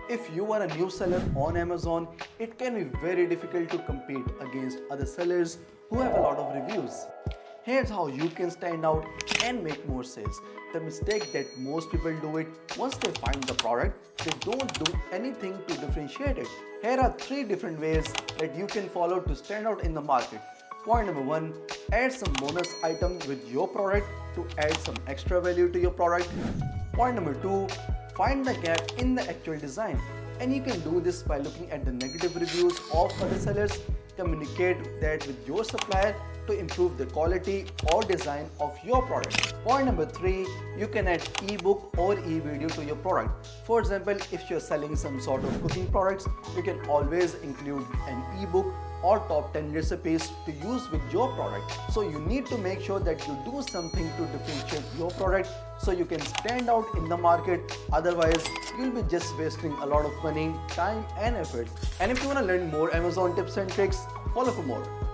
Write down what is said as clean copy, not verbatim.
If you are a new seller on Amazon, it can be very difficult to compete against other sellers who have a lot of reviews. Here's how you can stand out and make more sales. The mistake that most people do it, once they find the product, they don't do anything to differentiate it. Here are 3 different ways that you can follow to stand out in the market. Point number 1, add some bonus item with your product to add some extra value to your product. Point number 2, find the gap in the actual design. And you can do this by looking at the negative reviews of other sellers. Communicate that with your supplier to improve the quality or design of your product. Point number 3, you can add eBook or e-video to your product. For example, if you're selling some sort of cooking products, you can always include an eBook or top 10 recipes to use with your product. So you need to make sure that you do something to differentiate your product so you can stand out in the market. Otherwise, you'll be just wasting a lot of money, time and effort. And if you want to learn more Amazon tips and tricks, follow for more.